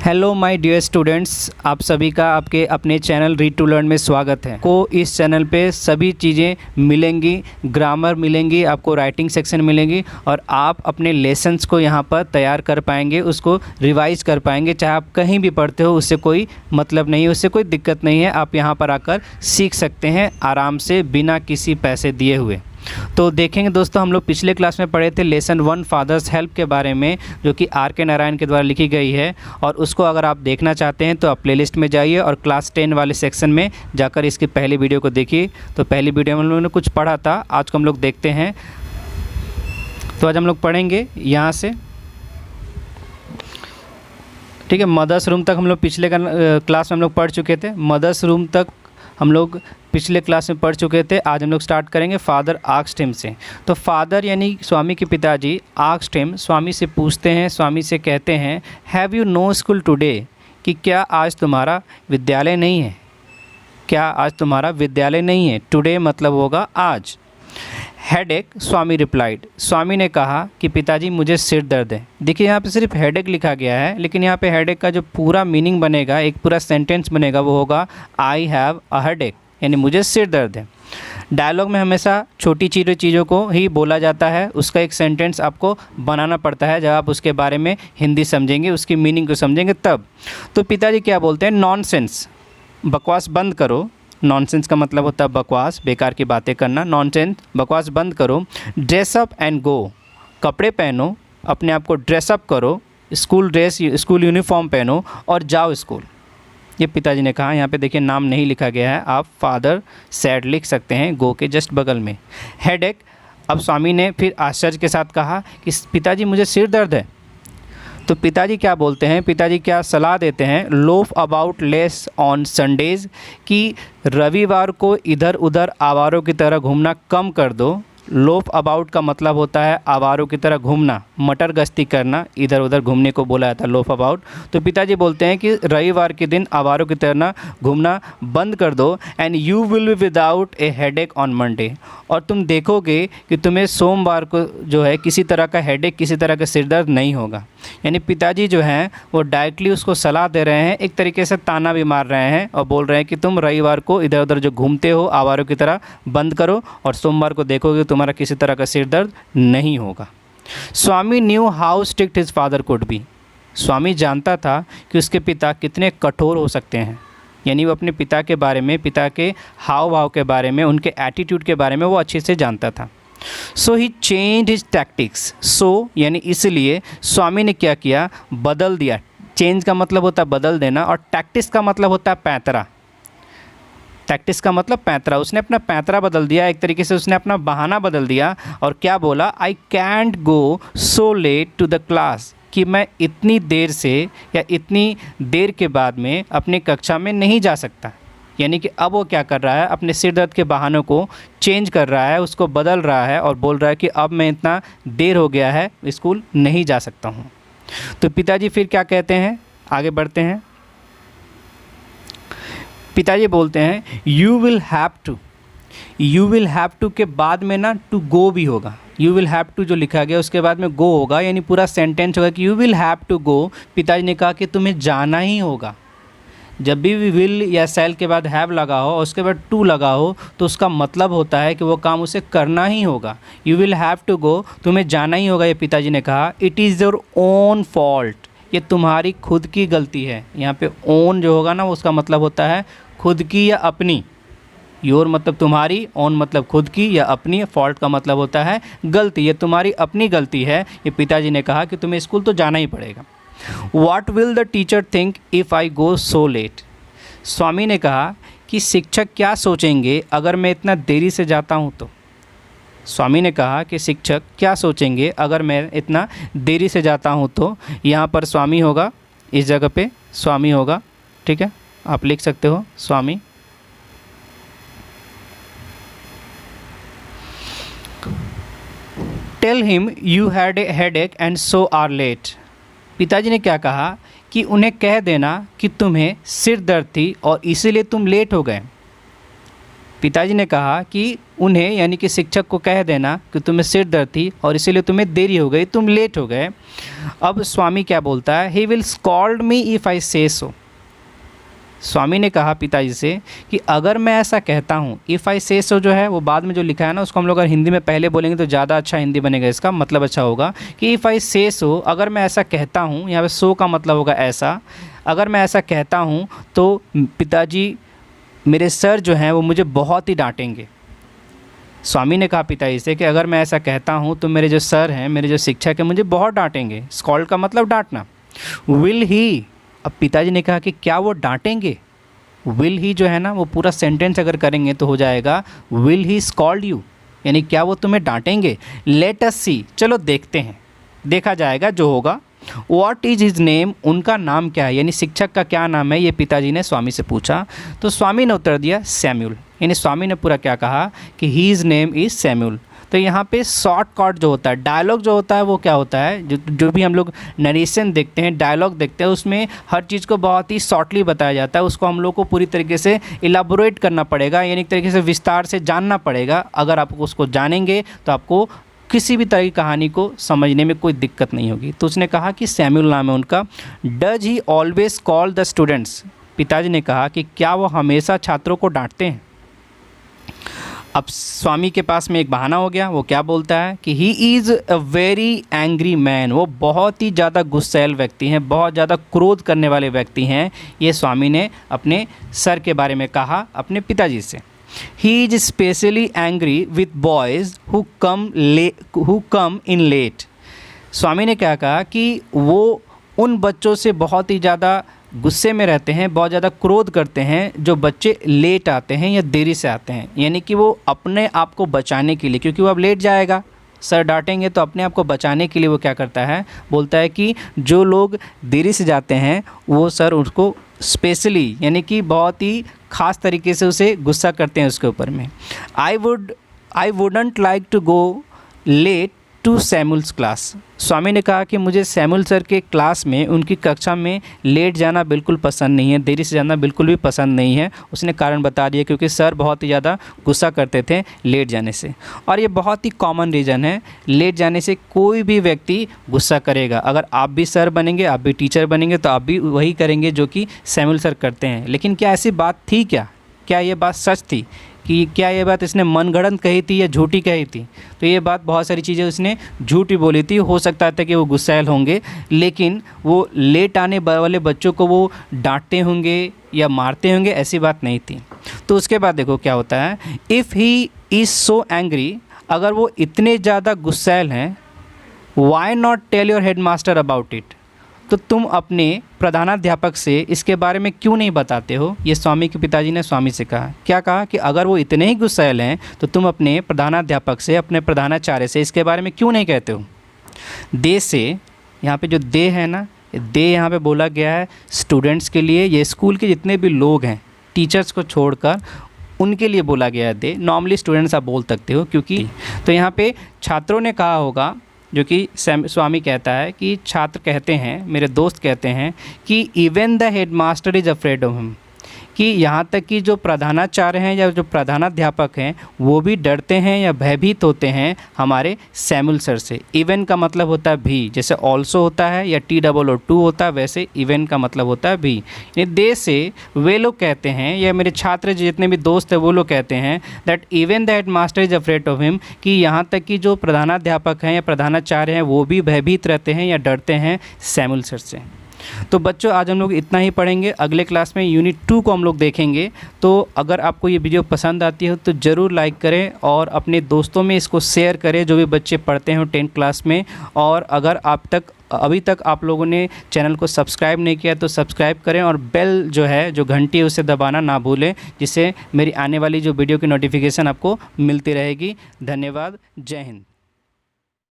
Hello my dear students, आप सभी का आपके अपने चैनल रीड टू लर्न में स्वागत है। को इस चैनल पे सभी चीज़ें मिलेंगी, ग्रामर मिलेंगी, आपको राइटिंग सेक्शन मिलेंगी और आप अपने लेसन्स को यहाँ पर तैयार कर पाएंगे, उसको रिवाइज कर पाएंगे। चाहे आप कहीं भी पढ़ते हो, उससे कोई मतलब नहीं है, उससे कोई दिक्कत नहीं है। आप यहाँ पर आकर सीख सकते हैं आराम से, बिना किसी पैसे दिए हुए। तो देखेंगे दोस्तों, हम लोग पिछले क्लास में पढ़े थे लेसन 1 फादर्स हेल्प के बारे में, जो कि R.K. नारायण के द्वारा लिखी गई है। और उसको अगर आप देखना चाहते हैं तो आप प्लेलिस्ट में जाइए और क्लास 10 वाले सेक्शन में जाकर इसकी पहली वीडियो को देखिए। तो पहली वीडियो में हम लोगों ने कुछ पढ़ा था, आज को हम लोग देखते हैं। तो आज हम लोग पढ़ेंगे यहाँ से, ठीक है। मदर्स रूम तक हम लोग पिछले क्लास में हम लोग पढ़ चुके थे। मदर्स रूम तक हम लोग पिछले क्लास में पढ़ चुके थे। आज हम लोग स्टार्ट करेंगे फादर आस्क्ड हिम से। तो फादर यानी स्वामी के पिताजी, आस्क्ड हिम स्वामी से पूछते हैं, स्वामी से कहते हैं, have you know school today, कि क्या आज तुम्हारा विद्यालय नहीं है? क्या आज तुम्हारा विद्यालय नहीं है? टुडे मतलब होगा आज। हेडेक, स्वामी रिप्लाइड, स्वामी ने कहा कि पिताजी मुझे सिर दर्द है। देखिए यहाँ पे सिर्फ हेडेक लिखा गया है, लेकिन यहाँ पे हेडेक का जो पूरा मीनिंग बनेगा, एक पूरा सेंटेंस बनेगा, वो होगा आई हैव अ हेडेक, यानी मुझे सिर दर्द है। डायलॉग में हमेशा छोटी चीज़ों को ही बोला जाता है, उसका एक सेंटेंस आपको बनाना पड़ता है। जब आप उसके बारे में हिंदी समझेंगे, उसकी मीनिंग को समझेंगे तब। तो पिताजी क्या बोलते हैं? नॉनसेंस, बकवास बंद करो। नॉनसेंस का मतलब होता है बकवास, बेकार की बातें करना। नॉनसेंस, बकवास बंद करो। ड्रेस अप एंड गो, कपड़े पहनो, अपने आप को ड्रेसअप करो, स्कूल ड्रेस, स्कूल यूनिफॉर्म पहनो और जाओ स्कूल। ये पिताजी ने कहा। यहाँ पे देखिए नाम नहीं लिखा गया है, आप फादर सैड लिख सकते हैं गो के जस्ट बगल में। हेडेक, अब स्वामी ने फिर आश्चर्य के साथ कहा कि पिताजी मुझे सिर दर्द है। तो पिताजी क्या बोलते हैं, पिताजी क्या सलाह देते हैं? Loaf about less on Sundays, कि रविवार को इधर उधर आवारों की तरह घूमना कम कर दो। लोफ अबाउट का मतलब होता है आवारों की तरह घूमना, मटर गश्ती करना, इधर उधर घूमने को बोला जाता है लोफ अबाउट। तो पिताजी बोलते हैं कि रविवार के दिन आवारों की तरह घूमना बंद कर दो। And you will be without A headache on Monday, और तुम देखोगे कि तुम्हें सोमवार को जो है किसी तरह का हेडेक, किसी तरह का सिरदर्द नहीं होगा। यानी पिताजी जो हैं वो डायरेक्टली उसको सलाह दे रहे हैं, एक तरीके से ताना भी मार रहे हैं और बोल रहे हैं कि तुम रविवार को इधर उधर जो घूमते हो आवारों की तरह बंद करो, और सोमवार को देखोगे तुम्हारा किसी तरह का सिर दर्द नहीं होगा। Swami knew how strict his father could be, Swami जानता था कि उसके पिता कितने कठोर हो सकते हैं। यानी वो अपने पिता के बारे में, पिता के हाव भाव के बारे में, उनके एटीट्यूड के बारे में वो अच्छे से जानता था। सो ही चेंज हिज टैक्टिक्स, सो यानी इसलिए स्वामी ने क्या किया? बदल दिया। चेंज का मतलब होता है बदल देना, और टैक्टिक्स का मतलब होता है पैंतरा। टैक्टिक्स का मतलब पैंतरा, उसने अपना पैंतरा बदल दिया, एक तरीके से उसने अपना बहाना बदल दिया। और क्या बोला? I can't go so late to the class, कि मैं इतनी देर से या इतनी देर के बाद में अपनी कक्षा में नहीं जा सकता। यानी कि अब वो क्या कर रहा है? अपने सिर दर्द के बहानों को चेंज कर रहा है, उसको बदल रहा है और बोल रहा है कि अब मैं इतना देर हो गया है, स्कूल नहीं जा सकता हूँ। तो पिताजी फिर क्या कहते हैं? आगे बढ़ते हैं। पिताजी बोलते हैं you will have to, you will have to के बाद में ना टू गो भी होगा। यू विल हैव टू जो लिखा गया उसके बाद में गो होगा, यानी पूरा सेंटेंस होगा कि you will have to go. पिताजी ने कहा कि तुम्हें जाना ही होगा। जब भी विल या सेल के बाद हैव लगा हो और उसके बाद टू लगा हो, तो उसका मतलब होता है कि वो काम उसे करना ही होगा। You will have to go, तुम्हें जाना ही होगा। ये पिताजी ने कहा। It is your own fault, ये तुम्हारी खुद की गलती है। यहाँ पे ओन जो होगा ना, उसका मतलब होता है खुद की या अपनी। योर मतलब तुम्हारी, ओन मतलब खुद की या अपनी, फॉल्ट का मतलब होता है गलती। ये तुम्हारी अपनी गलती है। ये पिताजी ने कहा कि तुम्हें स्कूल तो जाना ही पड़ेगा। What will the teacher think if I go so late? स्वामी ने कहा कि शिक्षक क्या सोचेंगे अगर मैं इतना देरी से जाता हूँ तो। स्वामी ने कहा कि शिक्षक क्या सोचेंगे अगर मैं इतना देरी से जाता हूँ तो। यहाँ पर स्वामी होगा, इस जगह पे स्वामी होगा, ठीक है, आप लिख सकते हो स्वामी। Tell him you had a headache and so are late. पिताजी ने क्या कहा कि उन्हें कह देना कि तुम्हें सिर दर्द थी और इसीलिए तुम लेट हो गए। पिताजी ने कहा कि उन्हें यानी कि शिक्षक को कह देना कि तुम्हें सिर दर्द थी और इसीलिए तुम्हें देरी हो गई, तुम लेट हो गए। अब स्वामी क्या बोलता है, he will scold me if I से सो। स्वामी ने कहा पिताजी से कि अगर मैं ऐसा कहता हूँ, इफ़ आई से सो जो है वो बाद में जो लिखा है ना, उसको हम लोग अगर हिंदी में पहले बोलेंगे तो ज़्यादा अच्छा हिंदी बनेगा, इसका मतलब अच्छा होगा कि इफ़ आई से सो, अगर मैं ऐसा कहता हूँ, यहाँ पे सो का मतलब होगा ऐसा, अगर मैं ऐसा कहता हूँ तो पिताजी मेरे सर जो हैं वो मुझे बहुत ही डांटेंगे। स्वामी ने कहा पिताजी से कि अगर मैं ऐसा कहता हूँ तो मेरे जो सर हैं, मेरे जो शिक्षक हैं, मुझे बहुत डांटेंगे। स्कॉल्ड का मतलब डांटना। विल ही, अब पिताजी ने कहा कि क्या वो डांटेंगे। विल ही जो है ना वो पूरा सेंटेंस अगर करेंगे तो हो जाएगा विल ही स्कॉल्ड यू, यानी क्या वो तुम्हें डांटेंगे। लेट अस सी, चलो देखते हैं, देखा जाएगा जो होगा। व्हाट इज़ हिज नेम, उनका नाम क्या है, यानी शिक्षक का क्या नाम है, ये पिताजी ने स्वामी से पूछा। तो स्वामी ने उत्तर दिया सैम्यूल, यानी स्वामी ने पूरा क्या कहा कि हीज़ नेम इज़ सैम्यूल। तो यहाँ पे शॉर्टकट जो होता है, डायलॉग जो होता है वो क्या होता है, जो भी हम लोग नरेशन देखते हैं, डायलॉग देखते हैं, उसमें हर चीज़ को बहुत ही शॉर्टली बताया जाता है। उसको हम लोग को पूरी तरीके से इलाबोरेट करना पड़ेगा, यानी एक तरीके से विस्तार से जानना पड़ेगा। अगर आप उसको जानेंगे तो आपको किसी भी तरह की कहानी को समझने में कोई दिक्कत नहीं होगी। तो उसने कहा कि सैम्यूल नाम है उनका। Does he always call the students, पिताजी ने कहा कि क्या वो हमेशा छात्रों को डांटते हैं। अब स्वामी के पास में एक बहाना हो गया। वो क्या बोलता है कि he is a very angry man, वो बहुत ही ज़्यादा गुस्सैल व्यक्ति हैं, बहुत ज़्यादा क्रोध करने वाले व्यक्ति हैं। ये स्वामी ने अपने सर के बारे में कहा अपने पिताजी से। He is specially angry with boys who come in late. Swami ने क्या कहा कि वो उन बच्चों से बहुत ही ज़्यादा गुस्से में रहते हैं, बहुत ज़्यादा क्रोध करते हैं जो बच्चे लेट आते हैं या देरी से आते हैं। यानी कि वो अपने आप को बचाने के लिए, क्योंकि वो अब लेट जाएगा, सर डांटेंगे, तो अपने आप को बचाने के लिए वो क्या करता है, बोलता है कि जो लोग देरी से जाते हैं वो सर उसको स्पेशली यानी कि बहुत ही ख़ास तरीके से उसे गुस्सा करते हैं उसके ऊपर में। I wouldn't like to go late to Samuel's class. Swami ने कहा कि मुझे सैमुअल सर के क्लास में, उनकी कक्षा में लेट जाना बिल्कुल पसंद नहीं है, देरी से जाना बिल्कुल भी पसंद नहीं है। उसने कारण बता दिया क्योंकि सर बहुत ही ज़्यादा गुस्सा करते थे लेट जाने से, और ये बहुत ही कॉमन रीज़न है। लेट जाने से कोई भी व्यक्ति गुस्सा करेगा। अगर आप भी सर बनेंगे, आप भी टीचर बनेंगे, तो आप भी वही करेंगे जो कि सैमुअल सर करते हैं। लेकिन क्या ऐसी बात थी क्या ये बात सच थी कि क्या ये बात इसने मनगढ़ंत कही थी या झूठी कही थी? तो ये बात बहुत सारी चीज़ें उसने झूठी बोली थी। हो सकता था कि वो गुस्सैल होंगे, लेकिन वो लेट आने वाले बच्चों को वो डांटते होंगे या मारते होंगे, ऐसी बात नहीं थी। तो उसके बाद देखो क्या होता है, if he is so angry, अगर वो इतने ज़्यादा गुस्सैल हैं, why not tell your head master about it, तो तुम अपने प्रधानाध्यापक से इसके बारे में क्यों नहीं बताते हो? ये स्वामी के पिताजी ने स्वामी से कहा। क्या कहा कि अगर वो इतने ही गुस्सैल हैं तो तुम अपने प्रधानाध्यापक से, अपने प्रधानाचार्य से इसके बारे में क्यों नहीं कहते हो? दे से, यहाँ पे जो दे है ना, दे यहाँ पे बोला गया है स्टूडेंट्स के लिए। ये स्कूल के जितने भी लोग हैं, टीचर्स को छोड़कर, उनके लिए बोला गया है दे। नॉर्मली स्टूडेंट्स आप बोल सकते हो क्योंकि, तो यहाँ पे छात्रों ने कहा होगा, जो कि स्वामी कहता है कि छात्र कहते हैं, मेरे दोस्त कहते हैं कि even the head master is afraid of him, कि यहाँ तक कि जो प्रधानाचार्य हैं या जो प्रधानाध्यापक हैं वो भी डरते हैं या भयभीत होते हैं हमारे सैमुअल सर से। इवन का मतलब होता है भी, जैसे ऑल्सो होता है या TOO होता है, वैसे इवन का मतलब होता है भी। ये दे से वे लोग कहते हैं, या मेरे छात्र जितने भी दोस्त हैं वो लोग कहते हैं that even the head master is afraid of him, कि यहाँ तक कि जो प्रधानाध्यापक हैं या प्रधानाचार्य हैं वो भी भयभीत रहते हैं या डरते हैं सैमुअल सर से। तो बच्चों आज हम लोग इतना ही पढ़ेंगे। अगले क्लास में यूनिट 2 को हम लोग देखेंगे। तो अगर आपको ये वीडियो पसंद आती है तो ज़रूर लाइक करें और अपने दोस्तों में इसको शेयर करें जो भी बच्चे पढ़ते हो 10th क्लास में। और अगर अभी तक आप लोगों ने चैनल को सब्सक्राइब नहीं किया तो सब्सक्राइब करें और बेल जो है, जो घंटी है, उसे दबाना ना भूलें, जिससे मेरी आने वाली जो वीडियो की नोटिफिकेशन आपको मिलती रहेगी। धन्यवाद। जय हिंद।